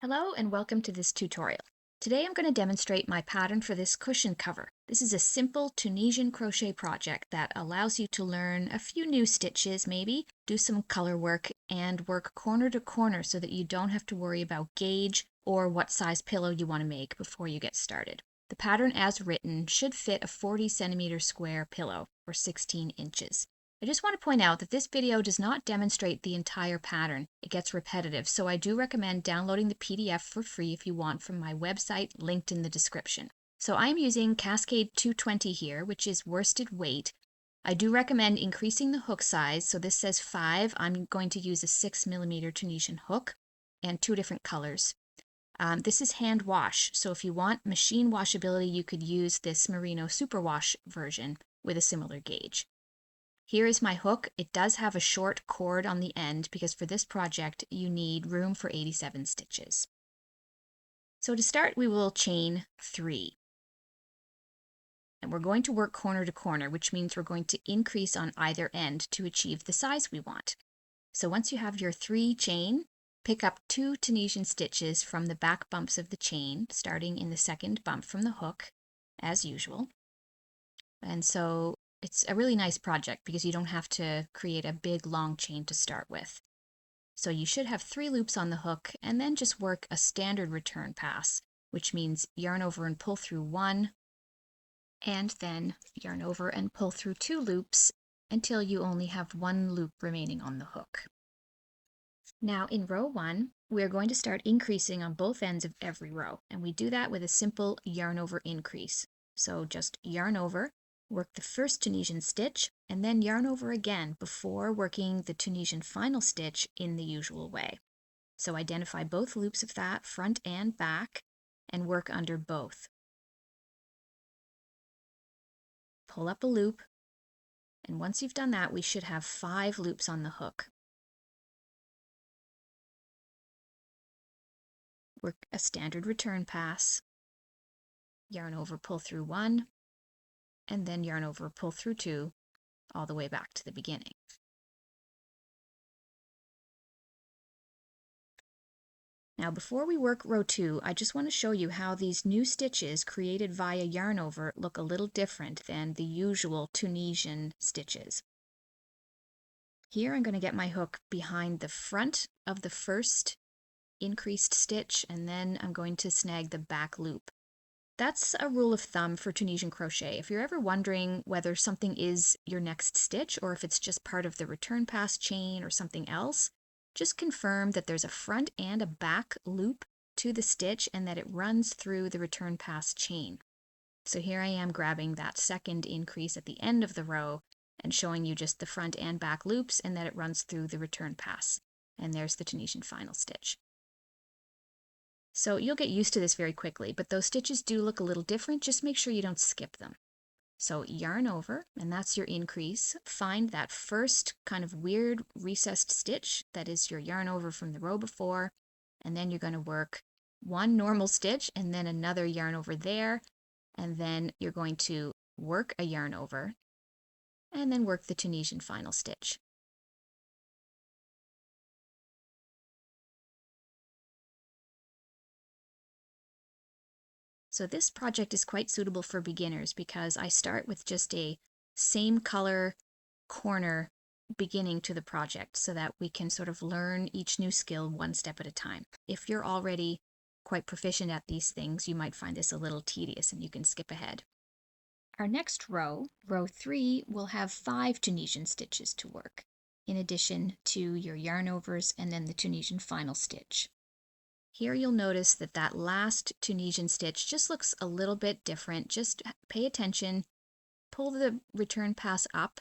Hello and welcome to this tutorial. Today I'm going to demonstrate my pattern for this cushion cover. This is a simple Tunisian crochet project that allows you to learn a few new stitches maybe, do some color work, and work corner to corner so that you don't have to worry about gauge or what size pillow you want to make before you get started. The pattern as written should fit a 40 centimeter square pillow or 16 inches. I just want to point out that this video does not demonstrate the entire pattern. It gets repetitive, so I do recommend downloading the PDF for free if you want from my website linked in the description. So I'm using Cascade 220 here, which is worsted weight. I do recommend increasing the hook size. So this says 5. I'm going to use a 6 millimeter Tunisian hook and 2 different colors. This is hand wash, so if you want machine washability, you could use this Merino Superwash version with a similar gauge. Here is my hook. It does have a short cord on the end because for this project you need room for 87 stitches. So to start we will chain 3. And we're going to work corner to corner, which means we're going to increase on either end to achieve the size we want. So once you have your 3 chain, pick up 2 Tunisian stitches from the back bumps of the chain, starting in the second bump from the hook, as usual. And so it's a really nice project because you don't have to create a big long chain to start with. So you should have 3 loops on the hook and then just work a standard return pass, which means yarn over and pull through 1, and then yarn over and pull through 2 loops until you only have 1 loop remaining on the hook. Now in row 1, we are going to start increasing on both ends of every row, and we do that with a simple yarn over increase. So just yarn over, work the first Tunisian stitch, and then yarn over again before working the Tunisian final stitch in the usual way. So identify both loops of that, front and back, and work under both. Pull up a loop, and once you've done that, we should have 5 loops on the hook. Work a standard return pass, yarn over, pull through 1, and then yarn over, pull through 2, all the way back to the beginning. Now before we work row 2, I just want to show you how these new stitches created via yarn over look a little different than the usual Tunisian stitches. Here I'm going to get my hook behind the front of the first increased stitch, and then I'm going to snag the back loop. That's a rule of thumb for Tunisian crochet. If you're ever wondering whether something is your next stitch or if it's just part of the return pass chain or something else, just confirm that there's a front and a back loop to the stitch and that it runs through the return pass chain. So here I am grabbing that second increase at the end of the row and showing you just the front and back loops and that it runs through the return pass. And there's the Tunisian final stitch. So you'll get used to this very quickly, but those stitches do look a little different. Just make sure you don't skip them. So yarn over, and that's your increase. Find that first kind of weird recessed stitch that is your yarn over from the row before, and then you're going to work 1 normal stitch and then another yarn over there, and then you're going to work a yarn over and then work the Tunisian final stitch. So this project is quite suitable for beginners because I start with just a same color corner beginning to the project so that we can sort of learn each new skill one step at a time. If you're already quite proficient at these things, you might find this a little tedious and you can skip ahead. Our next row, row 3, will have 5 Tunisian stitches to work, in addition to your yarn overs and then the Tunisian final stitch. Here you'll notice that that last Tunisian stitch just looks a little bit different. Just pay attention, pull the return pass up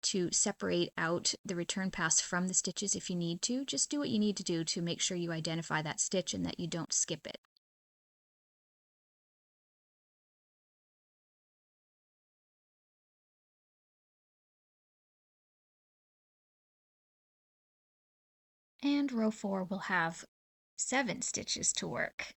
to separate out the return pass from the stitches if you need to. Just do what you need to do to make sure you identify that stitch and that you don't skip it. And row 4 will have 7 stitches to work.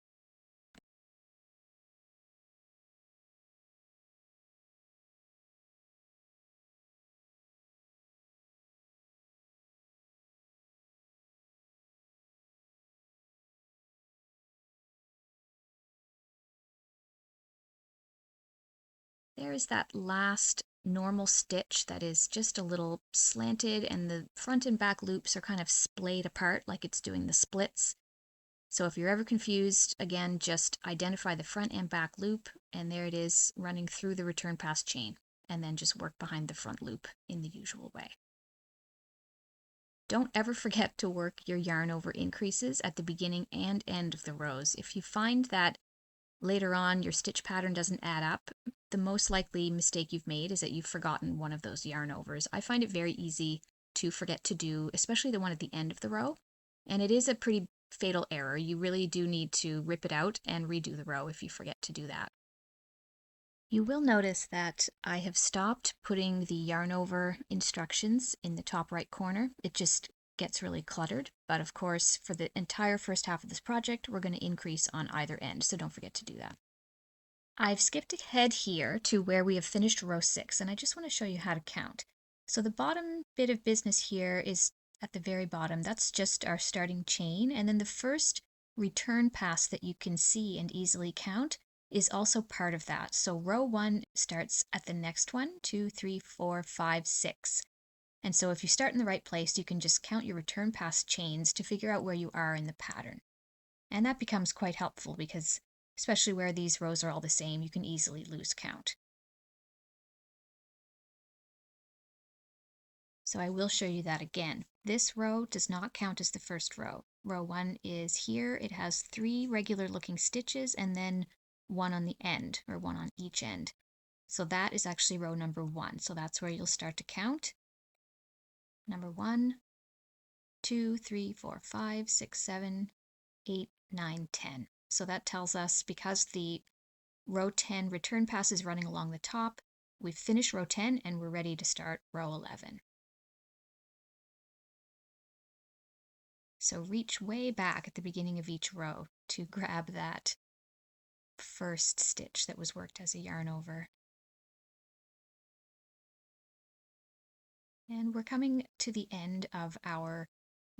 there is that last normal stitch that is just a little slanted and the front and back loops are kind of splayed apart like it's doing the splits. So if you're ever confused, again, just identify the front and back loop, and there it is running through the return pass chain, and then just work behind the front loop in the usual way. Don't ever forget to work your yarn over increases at the beginning and end of the rows. If you find that later on your stitch pattern doesn't add up, the most likely mistake you've made is that you've forgotten one of those yarn overs. I find it very easy to forget to do, especially the one at the end of the row, and it is a pretty fatal error. You really do need to rip it out and redo the row if you forget to do that. You will notice that I have stopped putting the yarn over instructions in the top right corner. It just gets really cluttered, but of course for the entire first half of this project we're going to increase on either end, so don't forget to do that. I've skipped ahead here to where we have finished row 6, and I just want to show you how to count. So the bottom bit of business here is at the very bottom. That's just our starting chain, and then the first return pass that you can see and easily count is also part of that. So row 1 starts at the next one, 2, 3, 4, 5, 6. And so if you start in the right place, you can just count your return pass chains to figure out where you are in the pattern. And that becomes quite helpful because, especially where these rows are all the same, you can easily lose count. So I will show you that again. This row does not count as the first row. Row 1 is here. It has 3 regular looking stitches and then 1 on the end, or 1 on each end. So that is actually row number 1. So that's where you'll start to count. Number 1, 2, 3, 4, 5, 6, 7, 8, 9, 10. So that tells us because the row 10 return pass is running along the top, we've finished row 10 and we're ready to start row 11. So reach way back at the beginning of each row to grab that first stitch that was worked as a yarn over. And we're coming to the end of our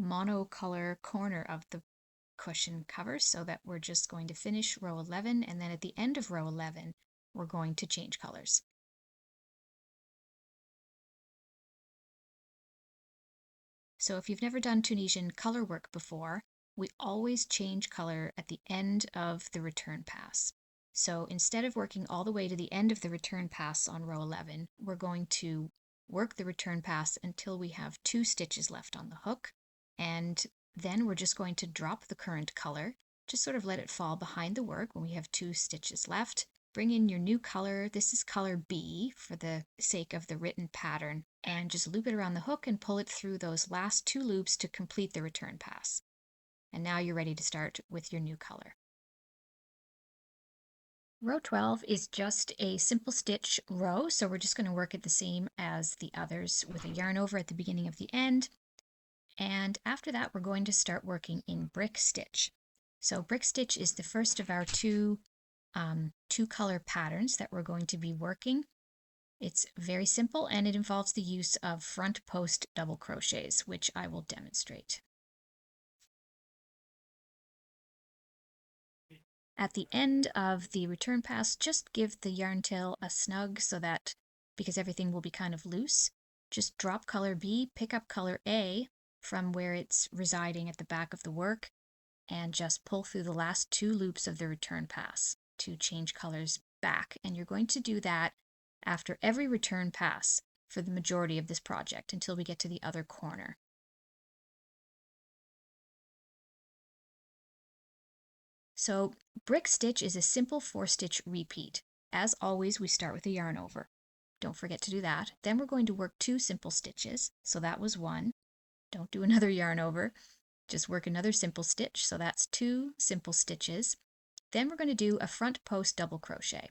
monocolor corner of the cushion cover, so that we're just going to finish row 11, and then at the end of row 11 we're going to change colors. So if you've never done Tunisian color work before, we always change color at the end of the return pass. So instead of working all the way to the end of the return pass on row 11, we're going to work the return pass until we have 2 stitches left on the hook, and then we're just going to drop the current color, just sort of let it fall behind the work when we have 2 stitches left. Bring in your new color. This is color B for the sake of the written pattern, and just loop it around the hook and pull it through those last 2 loops to complete the return pass. And now you're ready to start with your new color. Row 12 is just a simple stitch row, so we're just going to work it the same as the others with a yarn over at the beginning of the end. And after that, we're going to start working in brick stitch. So brick stitch is the first of our two color patterns that we're going to be working. It's very simple and it involves the use of front post double crochets, which I will demonstrate. At the end of the return pass, just give the yarn tail a snug so that, because everything will be kind of loose, just drop color B, pick up color A from where it's residing at the back of the work, and just pull through the last 2 loops of the return pass to change colors back. And you're going to do that after every return pass for the majority of this project until we get to the other corner. So brick stitch is a simple 4-stitch repeat. As always, we start with a yarn over. Don't forget to do that. Then we're going to work 2 simple stitches. So that was 1. Don't do another yarn over. Just work another simple stitch. So that's 2 simple stitches. Then we're going to do a front post double crochet.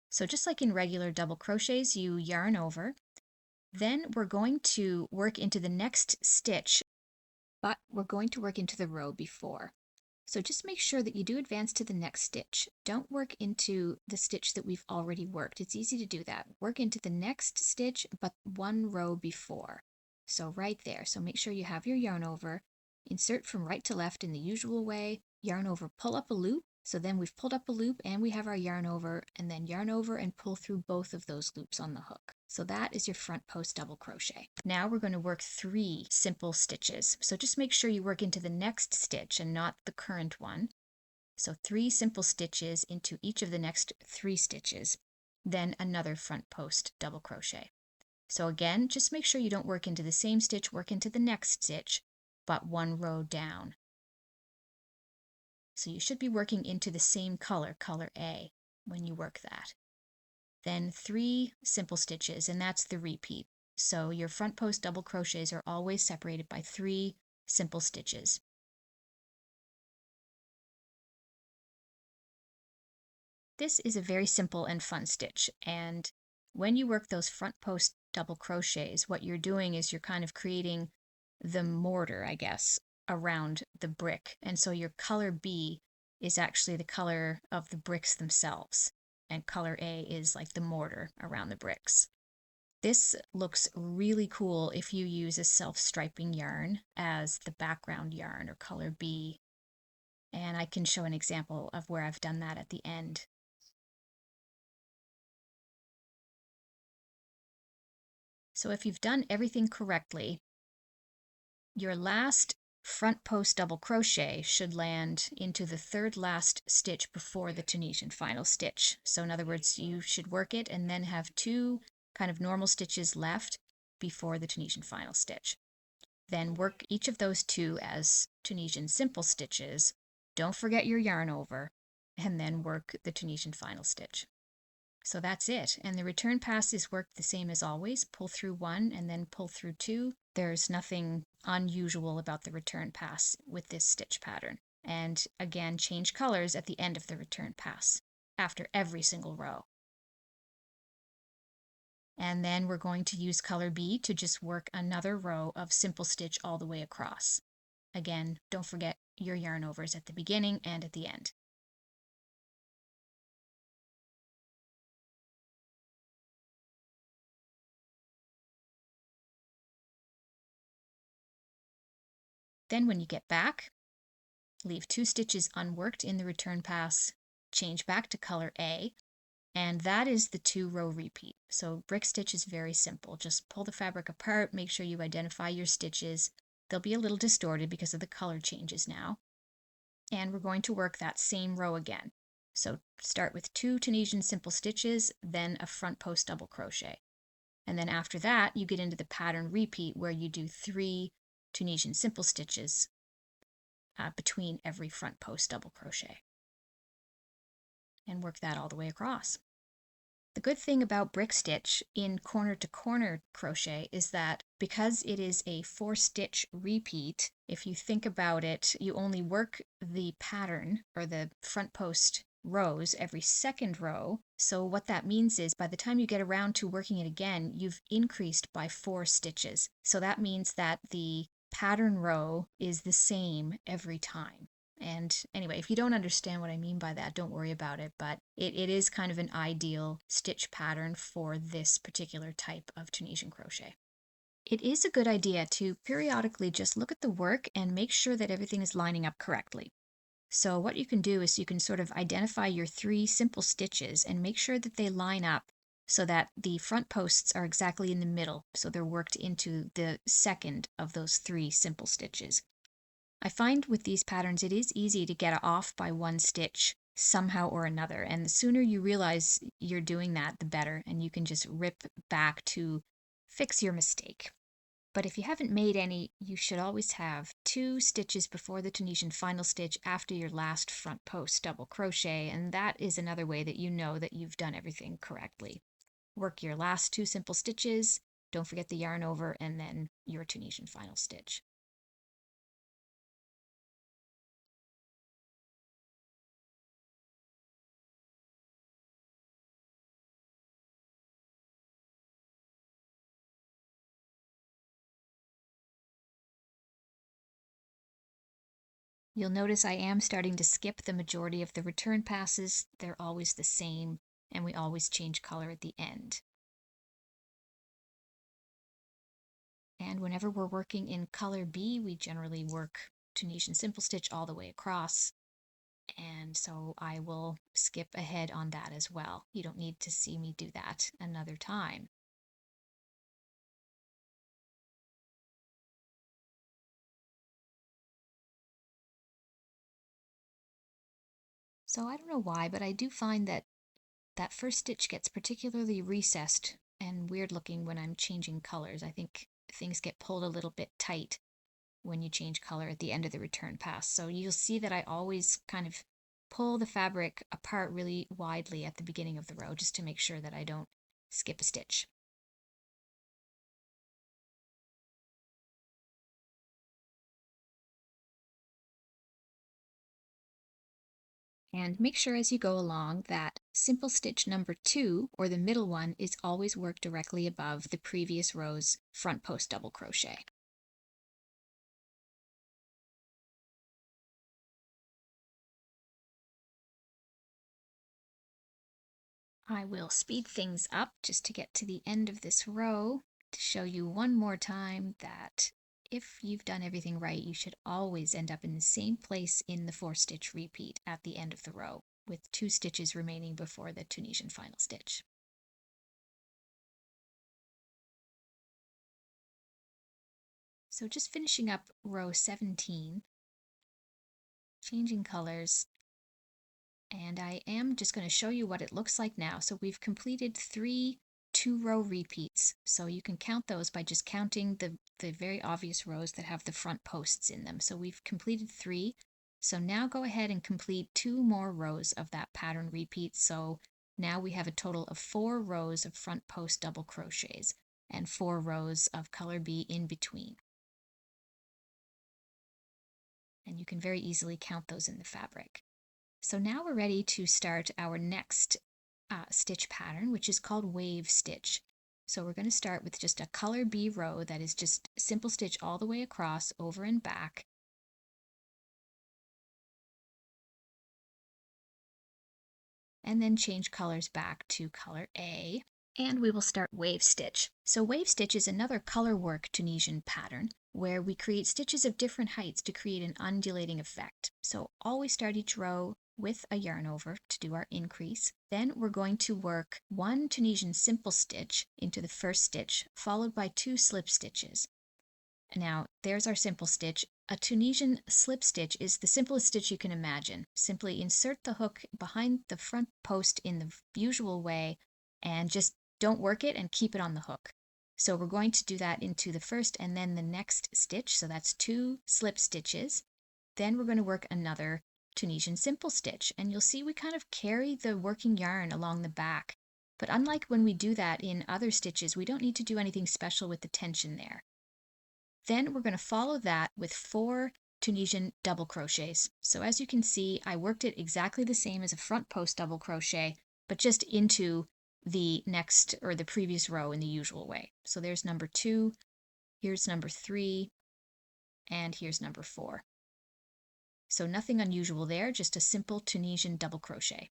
So just like in regular double crochets, you yarn over. Then we're going to work into the next stitch, but we're going to work into the row before. So just make sure that you do advance to the next stitch. Don't work into the stitch that we've already worked. It's easy to do that. Work into the next stitch, but 1 row before. So right there. So make sure you have your yarn over. Insert from right to left in the usual way. Yarn over, pull up a loop, So then we've pulled up a loop and we have our yarn over, and then yarn over and pull through both of those loops on the hook. So that is your front post double crochet. Now we're going to work 3 simple stitches. So just make sure you work into the next stitch and not the current one. So 3 simple stitches into each of the next 3 stitches, then another front post double crochet. So again, just make sure you don't work into the same stitch, work into the next stitch, but 1 row down. So you should be working into the same color, color A, when you work that. Then 3 simple stitches, and that's the repeat. So your front post double crochets are always separated by 3 simple stitches. This is a very simple and fun stitch, and when you work those front post double crochets, what you're doing is you're kind of creating the mortar, I guess, around the brick. And so your color B is actually the color of the bricks themselves, and color A is like the mortar around the bricks. This looks really cool if you use a self-striping yarn as the background yarn, or color B. And I can show an example of where I've done that at the end. So if you've done everything correctly, your last front post double crochet should land into the 3rd last stitch before the Tunisian final stitch. So in other words, you should work it and then have 2 kind of normal stitches left before the Tunisian final stitch. Then work each of those 2 as Tunisian simple stitches. Don't forget your yarn over, and then work the Tunisian final stitch. So that's it. And the return pass is worked the same as always. Pull through 1 and then pull through 2. There's nothing unusual about the return pass with this stitch pattern. And again, change colors at the end of the return pass after every single row. And then we're going to use color B to just work another row of simple stitch all the way across. Again, don't forget your yarn overs at the beginning and at the end. Then when you get back, leave 2 stitches unworked in the return pass, change back to color A, and that is the 2-row repeat. So brick stitch is very simple. Just pull the fabric apart, make sure you identify your stitches. They'll be a little distorted because of the color changes now. And we're going to work that same row again. So start with 2 Tunisian simple stitches, then a front post double crochet. And then after that, you get into the pattern repeat where you do 3 Tunisian simple stitches between every front post double crochet, and work that all the way across. The good thing about brick stitch in corner to corner crochet is that because it is a 4-stitch repeat, if you think about it, you only work the pattern or the front post rows every 2nd row. So what that means is by the time you get around to working it again, you've increased by 4 stitches. So that means that the pattern row is the same every time. And anyway, if you don't understand what I mean by that, don't worry about it, but it is kind of an ideal stitch pattern for this particular type of Tunisian crochet. It is a good idea to periodically just look at the work and make sure that everything is lining up correctly. So what you can do is you can sort of identify your 3 simple stitches and make sure that they line up so that the front posts are exactly in the middle, so they're worked into the 2nd of those 3 simple stitches. I find with these patterns it is easy to get off by 1 stitch somehow or another, and the sooner you realize you're doing that, the better, and you can just rip back to fix your mistake. But if you haven't made any, you should always have 2 stitches before the Tunisian final stitch after your last front post double crochet, and that is another way that you know that you've done everything correctly. Work your last 2 simple stitches, don't forget the yarn over, and then your Tunisian final stitch. You'll notice I am starting to skip the majority of the return passes. They're always the same, and we always change color at the end. And whenever we're working in color B, we generally work Tunisian simple stitch all the way across. And so I will skip ahead on that as well. You don't need to see me do that another time. So I don't know why, but I do find that that first stitch gets particularly recessed and weird looking when I'm changing colors. I think things get pulled a little bit tight when you change color at the end of the return pass. So you'll see that I always kind of pull the fabric apart really widely at the beginning of the row just to make sure that I don't skip a stitch. And make sure as you go along that simple stitch number 2, or the middle one, is always worked directly above the previous row's front post double crochet. I will speed things up just to get to the end of this row to show you one more time that if you've done everything right, you should always end up in the same place in the 4-stitch repeat at the end of the row, with 2 stitches remaining before the Tunisian final stitch. So just finishing up row 17, changing colors, and I am just going to show you what it looks like now. So we've completed 3 2-row repeats. So you can count those by just counting the very obvious rows that have the front posts in them. So we've completed 3. So now go ahead and complete 2 more rows of that pattern repeat. So now we have a total of 4 rows of front post double crochets and 4 rows of color B in between. And you can very easily count those in the fabric. So now we're ready to start our next stitch pattern, which is called wave stitch. So we're going to start with just a color B row that is just simple stitch all the way across, over and back. And then change colors back to color A. And we will start wave stitch. So wave stitch is another color work Tunisian pattern where we create stitches of different heights to create an undulating effect. So always start each row with a yarn over to do our increase. Then we're going to work 1 Tunisian simple stitch into the first stitch, followed by 2 slip stitches. Now, there's our simple stitch. A Tunisian slip stitch is the simplest stitch you can imagine. Simply insert the hook behind the front post in the usual way and just don't work it and keep it on the hook. So we're going to do that into the first and then the next stitch. So that's 2 slip stitches. Then we're going to work another Tunisian simple stitch. And you'll see we kind of carry the working yarn along the back. But unlike when we do that in other stitches, we don't need to do anything special with the tension there. Then we're going to follow that with 4 Tunisian double crochets. So as you can see, I worked it exactly the same as a front post double crochet, but just into the next or the previous row in the usual way. So there's number 2, here's number 3, and here's number 4. So nothing unusual there, just a simple Tunisian double crochet.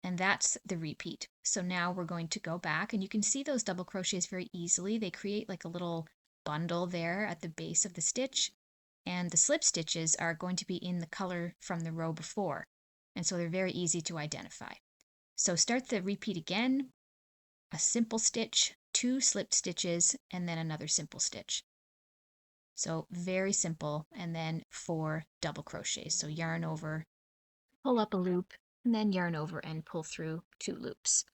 And that's the repeat. So now we're going to go back, and you can see those double crochets very easily. They create like a little bundle there at the base of the stitch, and the slip stitches are going to be in the color from the row before, and so they're very easy to identify. So start the repeat again, a simple stitch, 2 slip stitches, and then another simple stitch. So very simple, and then 4 double crochets. So yarn over, pull up a loop, and then yarn over and pull through 2 loops.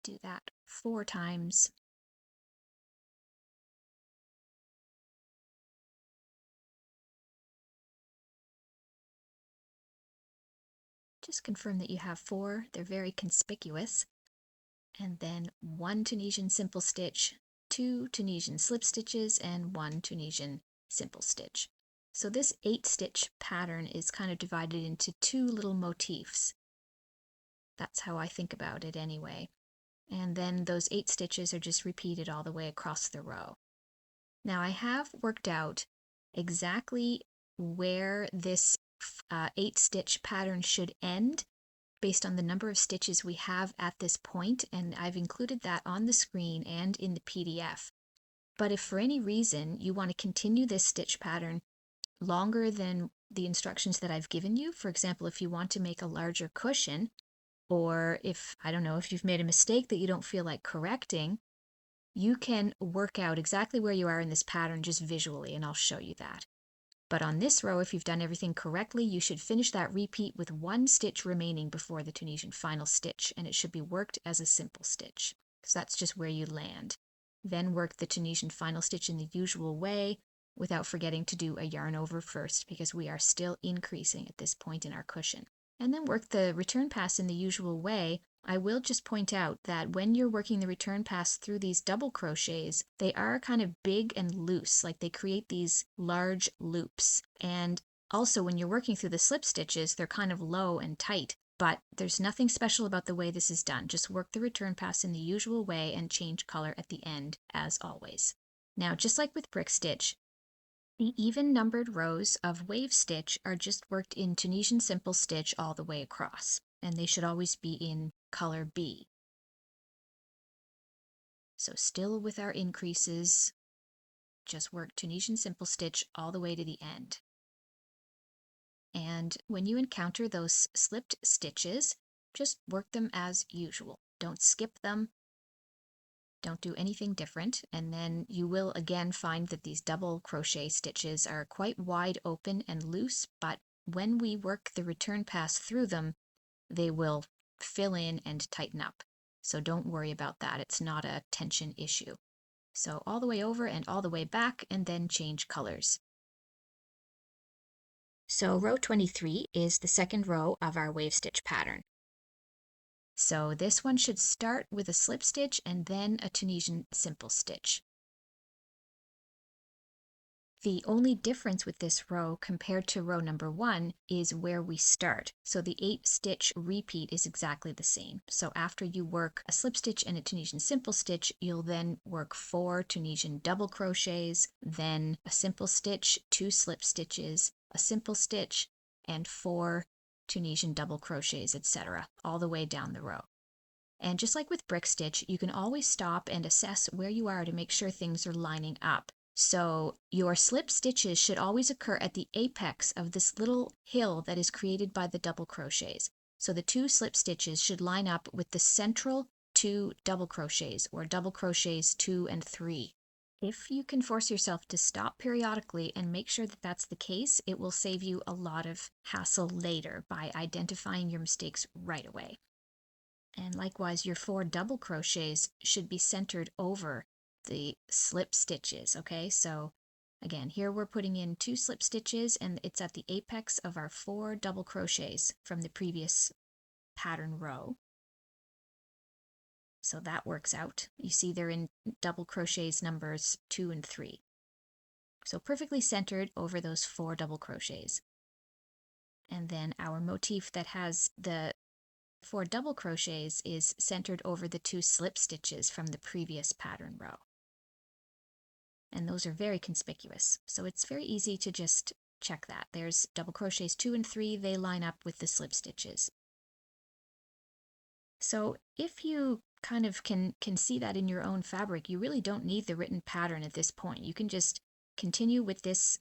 Do that 4 times. Just confirm that you have 4. They're very conspicuous. And then 1 Tunisian simple stitch, 2 Tunisian slip stitches, and 1 Tunisian simple stitch. So this 8-stitch pattern is kind of divided into 2 little motifs. That's how I think about it anyway. And then those 8 stitches are just repeated all the way across the row. Now I have worked out exactly where this 8-stitch pattern should end based on the number of stitches we have at this point, and I've included that on the screen and in the PDF. But if for any reason you want to continue this stitch pattern longer than the instructions that I've given you. For example, if you want to make a larger cushion, or if, I don't know, if you've made a mistake that you don't feel like correcting, you can work out exactly where you are in this pattern just visually, and I'll show you that. But on this row, if you've done everything correctly, you should finish that repeat with one stitch remaining before the Tunisian final stitch, and it should be worked as a simple stitch, because that's just where you land. Then work the Tunisian final stitch in the usual way, without forgetting to do a yarn over first, because we are still increasing at this point in our cushion. And then work the return pass in the usual way. I will just point out that when you're working the return pass through these double crochets, they are kind of big and loose, like they create these large loops. And also when you're working through the slip stitches, they're kind of low and tight, but there's nothing special about the way this is done. Just work the return pass in the usual way and change color at the end, as always. Now, just like with brick stitch, the even numbered rows of wave stitch are just worked in Tunisian simple stitch all the way across, and they should always be in color B. So still with our increases, just work Tunisian simple stitch all the way to the end. And when you encounter those slipped stitches, just work them as usual. Don't skip them. Don't do anything different, and then you will again find that these double crochet stitches are quite wide open and loose, but when we work the return pass through them, they will fill in and tighten up. So don't worry about that. It's not a tension issue. So all the way over and all the way back, and then change colors. So row 23 is the second row of our wave stitch pattern. So this one should start with a slip stitch and then a Tunisian simple stitch. The only difference with this row compared to row number 1 is where we start. So the 8 stitch repeat is exactly the same. So after you work a slip stitch and a Tunisian simple stitch, you'll then work 4 Tunisian double crochets, then a simple stitch, 2 slip stitches, a simple stitch, and 4 Tunisian double crochets, etc., all the way down the row. And just like with brick stitch, you can always stop and assess where you are to make sure things are lining up. So your slip stitches should always occur at the apex of this little hill that is created by the double crochets. So the 2 slip stitches should line up with the central 2 double crochets, or double crochets 2 and 3. If you can force yourself to stop periodically and make sure that that's the case, it will save you a lot of hassle later by identifying your mistakes right away. And likewise, your 4 double crochets should be centered over the slip stitches, okay? So again, here we're putting in 2 slip stitches, and it's at the apex of our 4 double crochets from the previous pattern row. So that works out. You see they're in double crochets numbers 2 and 3. So perfectly centered over those 4 double crochets. And then our motif that has the 4 double crochets is centered over the 2 slip stitches from the previous pattern row. And those are very conspicuous. So it's very easy to just check that. There's double crochets 2 and 3, they line up with the slip stitches. So if you kind of can see that in your own fabric, you really don't need the written pattern at this point. You can just continue with this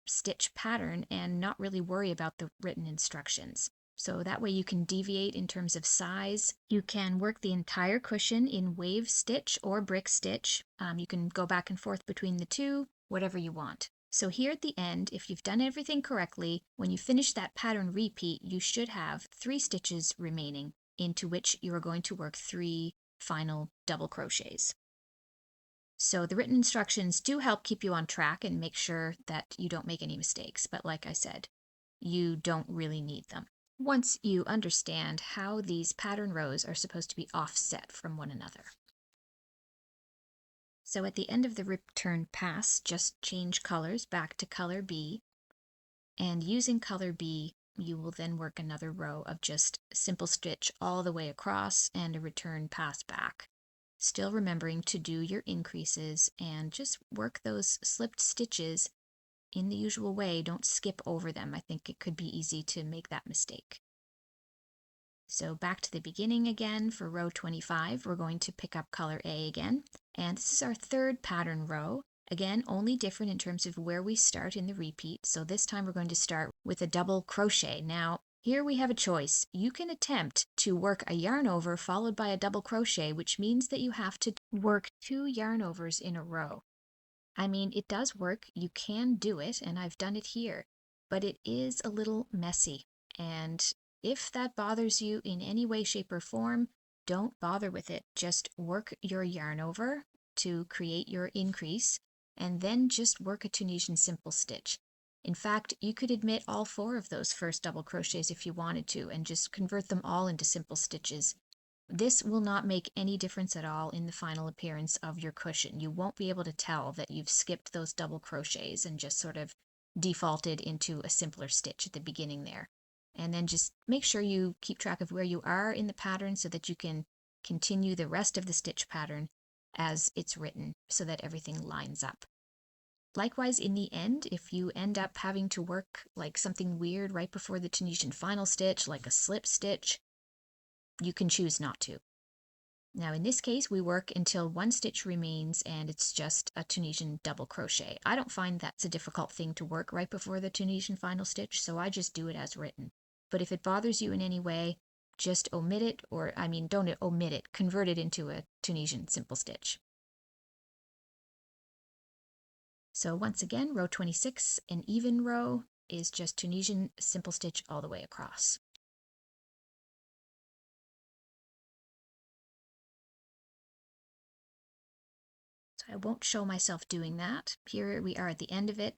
stitch pattern and not really worry about the written instructions. So that way you can deviate in terms of size. You can work the entire cushion in wave stitch or brick stitch. You can go back and forth between the two, whatever you want. So here at the end, if you've done everything correctly, when you finish that pattern repeat, you should have 3 stitches remaining, into which you are going to work 3 final double crochets. So the written instructions do help keep you on track and make sure that you don't make any mistakes, but like I said, you don't really need them once you understand how these pattern rows are supposed to be offset from one another. So at the end of the return pass, just change colors back to color B, and using color B, you will then work another row of just simple stitch all the way across and a return pass back. Still remembering to do your increases and just work those slipped stitches in the usual way. Don't skip over them. I think it could be easy to make that mistake. So back to the beginning again for row 25, we're going to pick up color A again. And this is our 3rd pattern row. Again, only different in terms of where we start in the repeat. So this time we're going to start with a double crochet. Now, here we have a choice. You can attempt to work a yarn over followed by a double crochet, which means that you have to work 2 yarn overs in a row. I mean, it does work. You can do it, and I've done it here, but it is a little messy. And if that bothers you in any way, shape, or form, don't bother with it. Just work your yarn over to create your increase, and then just work a Tunisian simple stitch. In fact, you could omit all 4 of those first double crochets if you wanted to, and just convert them all into simple stitches. This will not make any difference at all in the final appearance of your cushion. You won't be able to tell that you've skipped those double crochets and just sort of defaulted into a simpler stitch at the beginning there. And then just make sure you keep track of where you are in the pattern so that you can continue the rest of the stitch pattern as it's written so that everything lines up. Likewise, in the end, if you end up having to work like something weird right before the Tunisian final stitch, like a slip stitch, you can choose not to. Now in this case, we work until 1 stitch remains and it's just a Tunisian double crochet. I don't find that's a difficult thing to work right before the Tunisian final stitch, so I just do it as written. But if it bothers you in any way, just omit it, or I mean, don't omit it, convert it into a Tunisian simple stitch. So once again, row 26, an even row, is just Tunisian simple stitch all the way across. So I won't show myself doing that. Here we are at the end of it.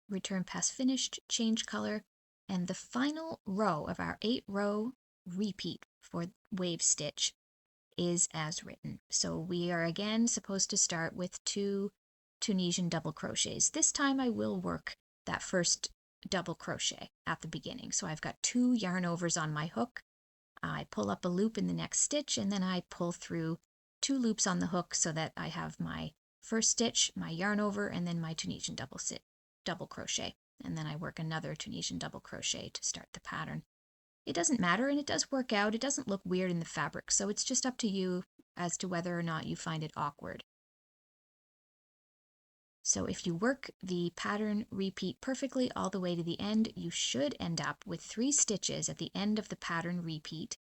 Return past finished, change color, and the final row of our 8-row repeat for wave stitch is as written. So we are again supposed to start with 2 Tunisian double crochets. This time I will work that first double crochet at the beginning. So I've got 2 yarn overs on my hook. I pull up a loop in the next stitch, and then I pull through 2 loops on the hook so that I have my first stitch, my yarn over, and then my Tunisian double crochet. And then I work another Tunisian double crochet to start the pattern. It doesn't matter, and it does work out. It doesn't look weird in the fabric, so it's just up to you as to whether or not you find it awkward. So if you work the pattern repeat perfectly all the way to the end, you should end up with 3 stitches at the end of the pattern repeat,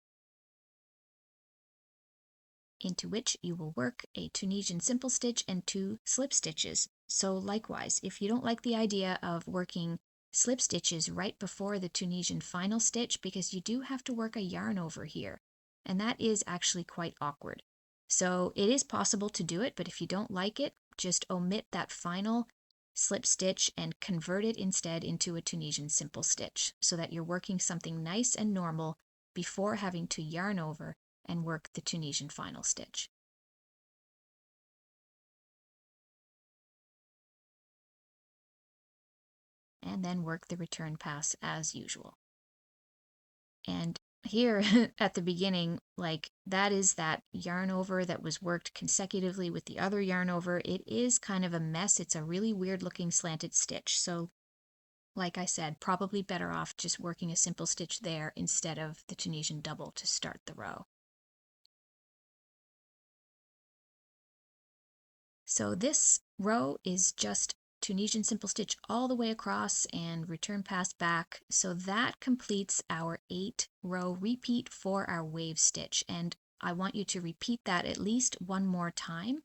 into which you will work a Tunisian simple stitch and 2 slip stitches. So likewise, if you don't like the idea of working slip stitches right before the Tunisian final stitch, because you do have to work a yarn over here, and that is actually quite awkward. So it is possible to do it, but if you don't like it, just omit that final slip stitch and convert it instead into a Tunisian simple stitch so that you're working something nice and normal before having to yarn over and work the Tunisian final stitch. And then work the return pass as usual. And here at the beginning, like that is that yarn over that was worked consecutively with the other yarn over. It is kind of a mess. It's a really weird looking slanted stitch. So like I said, probably better off just working a simple stitch there instead of the Tunisian double to start the row. So this row is just Tunisian simple stitch all the way across and return pass back. So that completes our 8-row repeat for our wave stitch. And I want you to repeat that at least 1 more time.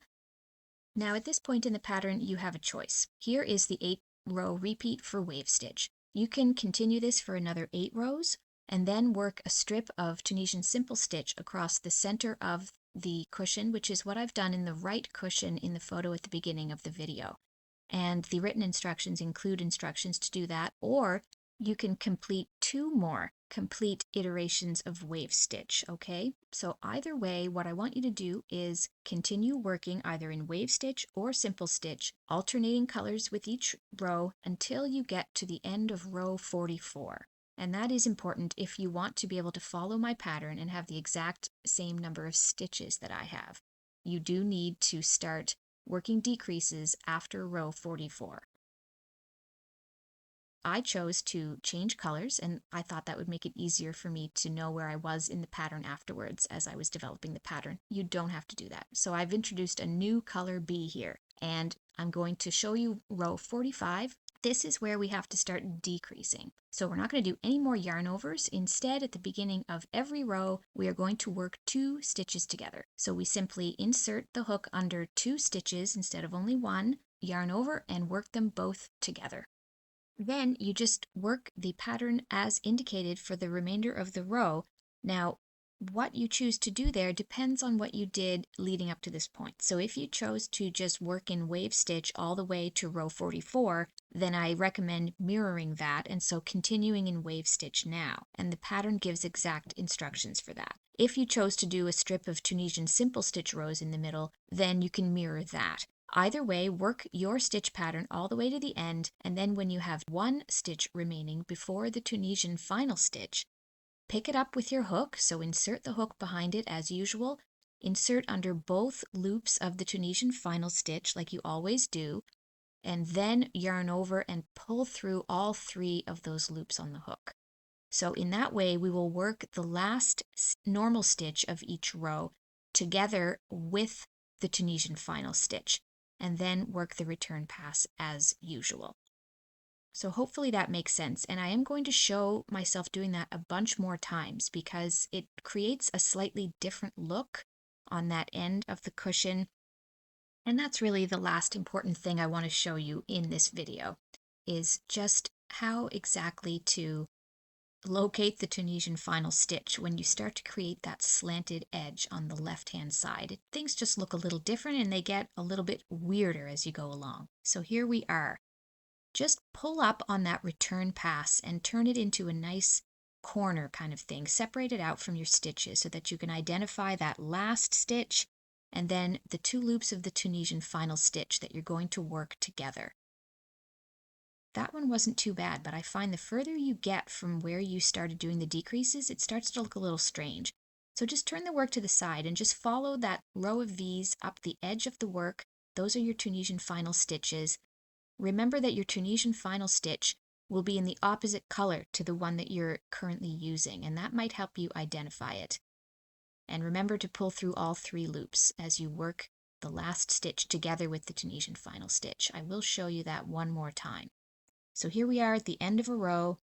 Now at this point in the pattern, you have a choice. Here is the 8-row repeat for wave stitch. You can continue this for another 8 rows and then work a strip of Tunisian simple stitch across the center of the cushion, which is what I've done in the right cushion in the photo at the beginning of the video. And the written instructions include instructions to do that, or you can complete 2 more complete iterations of wave stitch, okay? So either way, what I want you to do is continue working either in wave stitch or simple stitch, alternating colors with each row until you get to the end of row 44. And that is important if you want to be able to follow my pattern and have the exact same number of stitches that I have. You do need to start working decreases after row 44. I chose to change colors, and I thought that would make it easier for me to know where I was in the pattern afterwards as I was developing the pattern. You don't have to do that. So I've introduced a new color B here, and I'm going to show you row 45. This is where we have to start decreasing. So we're not going to do any more yarn overs. Instead, at the beginning of every row, we are going to work 2 stitches together. So we simply insert the hook under 2 stitches instead of only 1, yarn over, and work them both together. Then you just work the pattern as indicated for the remainder of the row. Now, what you choose to do there depends on what you did leading up to this point. So if you chose to just work in wave stitch all the way to row 44, then I recommend mirroring that, and so continuing in wave stitch now. And the pattern gives exact instructions for that. If you chose to do a strip of Tunisian simple stitch rows in the middle, then you can mirror that. Either way, work your stitch pattern all the way to the end, and then when you have 1 stitch remaining before the Tunisian final stitch, pick it up with your hook, so insert the hook behind it as usual, insert under both loops of the Tunisian final stitch like you always do, and then yarn over and pull through all 3 of those loops on the hook. So in that way, we will work the last normal stitch of each row together with the Tunisian final stitch, and then work the return pass as usual. So hopefully that makes sense, and I am going to show myself doing that a bunch more times because it creates a slightly different look on that end of the cushion. And that's really the last important thing I want to show you in this video, is just how exactly to locate the Tunisian final stitch when you start to create that slanted edge on the left-hand side. Things just look a little different and they get a little bit weirder as you go along. So here we are. Just pull up on that return pass and turn it into a nice corner kind of thing. Separate it out from your stitches so that you can identify that last stitch and then the 2 loops of the Tunisian final stitch that you're going to work together. That one wasn't too bad, but I find the further you get from where you started doing the decreases, it starts to look a little strange. So just turn the work to the side and just follow that row of V's up the edge of the work. Those are your Tunisian final stitches. Remember that your Tunisian final stitch will be in the opposite color to the one that you're currently using, and that might help you identify it. And remember to pull through all 3 loops as you work the last stitch together with the Tunisian final stitch. I will show you that one more time. So here we are at the end of a row.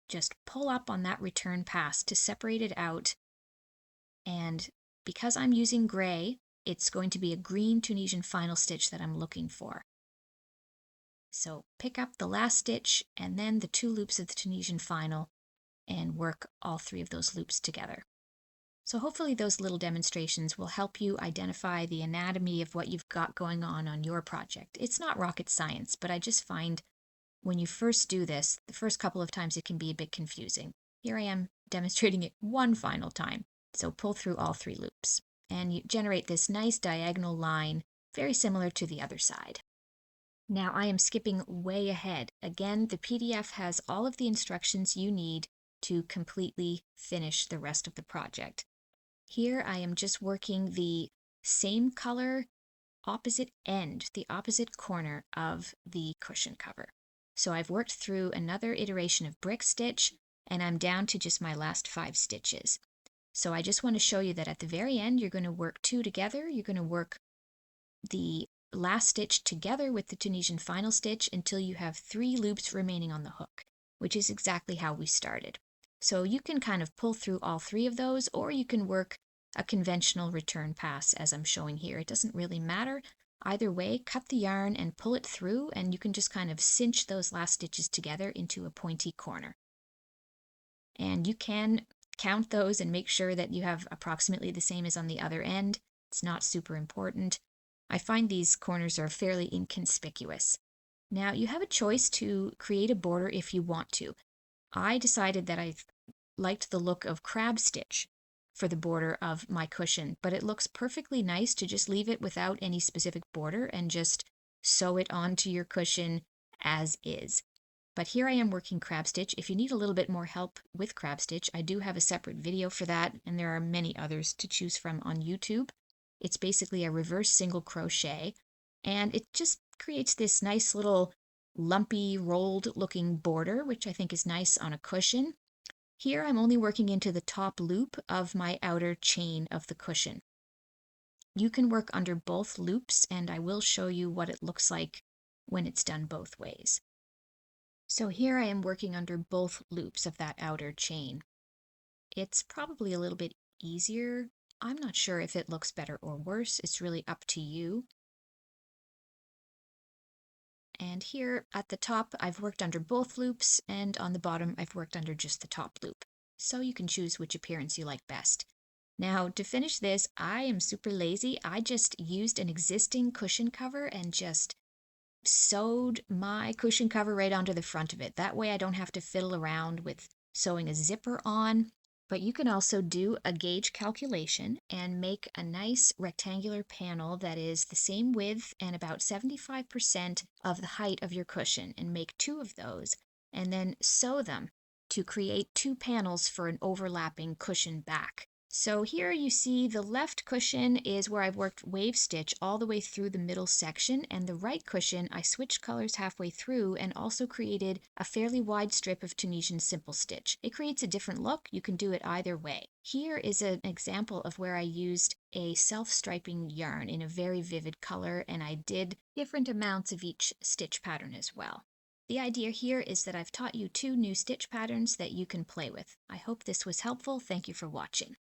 Just pull up on that return pass to separate it out. And because I'm using gray, it's going to be a green Tunisian final stitch that I'm looking for. So pick up the last stitch and then the 2 loops of the Tunisian final and work all 3 of those loops together. So hopefully those little demonstrations will help you identify the anatomy of what you've got going on your project. It's not rocket science, but I just find when you first do this, the first couple of times it can be a bit confusing. Here I am demonstrating it one final time. So pull through all 3 loops and you generate this nice diagonal line, very similar to the other side. Now I am skipping way ahead. Again, the PDF has all of the instructions you need to completely finish the rest of the project. Here I am just working the same color opposite end, the opposite corner of the cushion cover. So I've worked through another iteration of brick stitch and I'm down to just my last 5 stitches. So I just want to show you that at the very end you're going to work 2 together. You're going to work the last stitch together with the Tunisian final stitch until you have 3 loops remaining on the hook, which is exactly how we started. So you can kind of pull through all 3 of those, or you can work a conventional return pass as I'm showing here. It doesn't really matter. Either way, cut the yarn and pull it through and you can just kind of cinch those last stitches together into a pointy corner. And you can count those and make sure that you have approximately the same as on the other end. It's not super important. I find these corners are fairly inconspicuous. Now you have a choice to create a border if you want to. I decided that I liked the look of crab stitch for the border of my cushion, but it looks perfectly nice to just leave it without any specific border and just sew it onto your cushion as is. But here I am working crab stitch. If you need a little bit more help with crab stitch, I do have a separate video for that, and there are many others to choose from on YouTube. It's basically a reverse single crochet, and it just creates this nice little lumpy, rolled looking border, which I think is nice on a cushion. Here I'm only working into the top loop of my outer chain of the cushion. You can work under both loops, and I will show you what it looks like when it's done both ways. So here I am working under both loops of that outer chain. It's probably a little bit easier. I'm not sure if it looks better or worse. It's really up to you. And here at the top, I've worked under both loops, and on the bottom, I've worked under just the top loop. So you can choose which appearance you like best. Now, to finish this, I am super lazy. I just used an existing cushion cover and just sewed my cushion cover right onto the front of it. That way I don't have to fiddle around with sewing a zipper on. But you can also do a gauge calculation and make a nice rectangular panel that is the same width and about 75% of the height of your cushion, and make two of those and then sew them to create two panels for an overlapping cushion back. So here you see the left cushion is where I've worked wave stitch all the way through the middle section, and the right cushion I switched colors halfway through and also created a fairly wide strip of Tunisian simple stitch. It creates a different look. You can do it either way. Here is an example of where I used a self-striping yarn in a very vivid color, and I did different amounts of each stitch pattern as well. The idea here is that I've taught you two new stitch patterns that you can play with. I hope this was helpful. Thank you for watching.